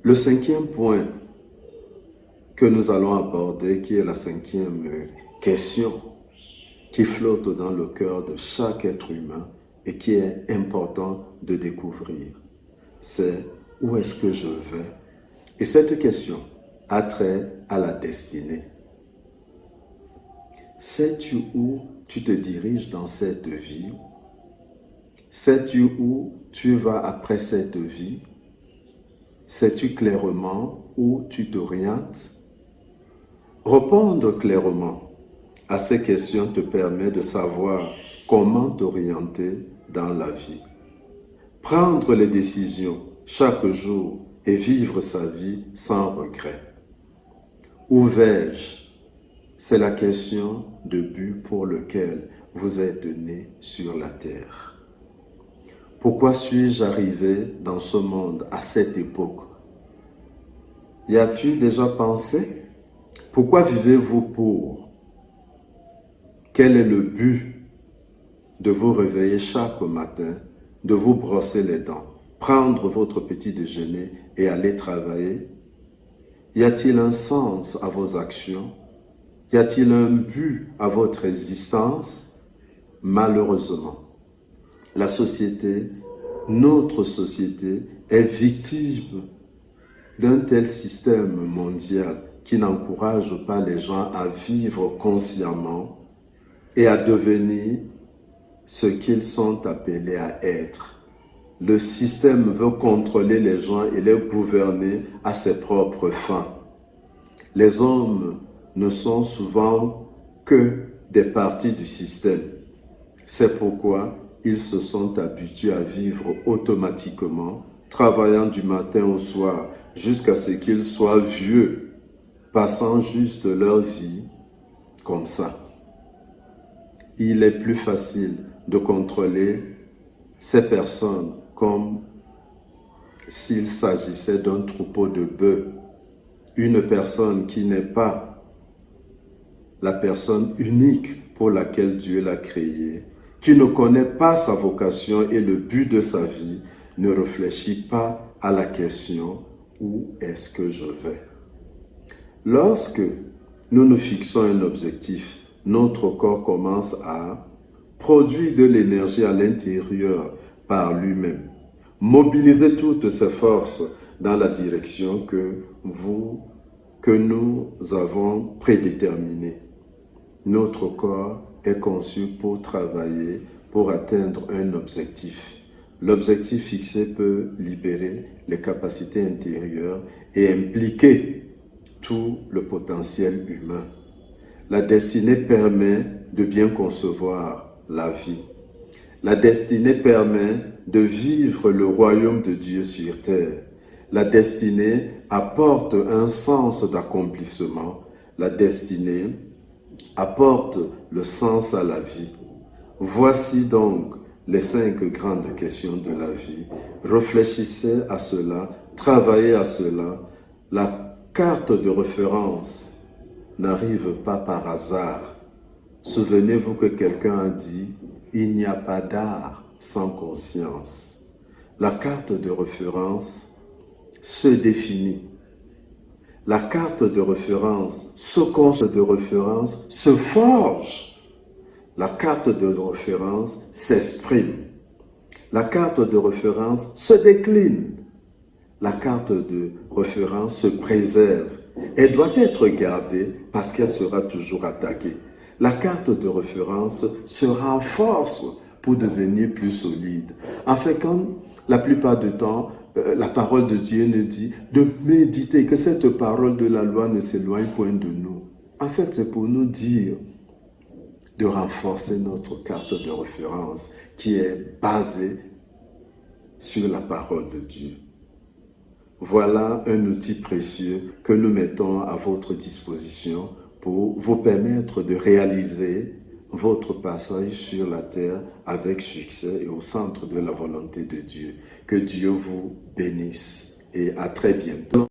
Le cinquième point que nous allons aborder, qui est la cinquième question qui flotte dans le cœur de chaque être humain et qui est important de découvrir, c'est où est-ce que je vais? Et cette question a trait à la destinée. Sais-tu où tu te diriges dans cette vie? Sais-tu où tu vas après cette vie? Sais-tu clairement où tu t'orientes? Répondre clairement à ces questions te permet de savoir comment t'orienter dans la vie. Prendre les décisions chaque jour et vivre sa vie sans regret. Où vais-je? C'est la question de but pour lequel vous êtes né sur la terre. Pourquoi suis-je arrivé dans ce monde à cette époque? Y as-tu déjà pensé? Pourquoi vivez-vous pour? Quel est le but de vous réveiller chaque matin, de vous brosser les dents, prendre votre petit déjeuner et aller travailler? Y a-t-il un sens à vos actions? Y a-t-il un but à votre existence? Malheureusement, la société, notre société, est victime d'un tel système mondial qui n'encourage pas les gens à vivre consciemment et à devenir ce qu'ils sont appelés à être. Le système veut contrôler les gens et les gouverner à ses propres fins. Les hommes ne sont souvent que des parties du système. C'est pourquoi ils se sont habitués à vivre automatiquement, travaillant du matin au soir jusqu'à ce qu'ils soient vieux, passant juste leur vie comme ça. Il est plus facile de contrôler ces personnes comme s'il s'agissait d'un troupeau de bœufs. Une personne qui n'est pas la personne unique pour laquelle Dieu l'a créée, qui ne connaît pas sa vocation et le but de sa vie, ne réfléchit pas à la question « Où est-ce que je vais ?» Lorsque nous nous fixons un objectif, notre corps commence à produire de l'énergie à l'intérieur par lui-même. Mobiliser toutes ses forces dans la direction que nous avons prédéterminée. Notre corps est conçu pour travailler, pour atteindre un objectif. L'objectif fixé peut libérer les capacités intérieures et impliquer tout le potentiel humain. La destinée permet de bien concevoir la vie. La destinée permet de vivre le royaume de Dieu sur terre. La destinée apporte un sens d'accomplissement. La destinée apporte le sens à la vie. Voici donc les 5 grandes questions de la vie. Réfléchissez à cela, travaillez à cela. La carte de référence n'arrive pas par hasard. Souvenez-vous que quelqu'un a dit « Il n'y a pas d'art sans conscience ». La carte de référence se définit. La carte de référence, ce concept de référence se forge. La carte de référence s'exprime. La carte de référence se décline. La carte de référence se préserve. Elle doit être gardée parce qu'elle sera toujours attaquée. La carte de référence se renforce pour devenir plus solide. En fait, comme la plupart du temps, la parole de Dieu nous dit de méditer, que cette parole de la loi ne s'éloigne point de nous. En fait, c'est pour nous dire de renforcer notre carte de référence qui est basée sur la parole de Dieu. Voilà un outil précieux que nous mettons à votre disposition pour vous permettre de réaliser votre passage sur la terre avec succès et au centre de la volonté de Dieu. Que Dieu vous bénisse et à très bientôt.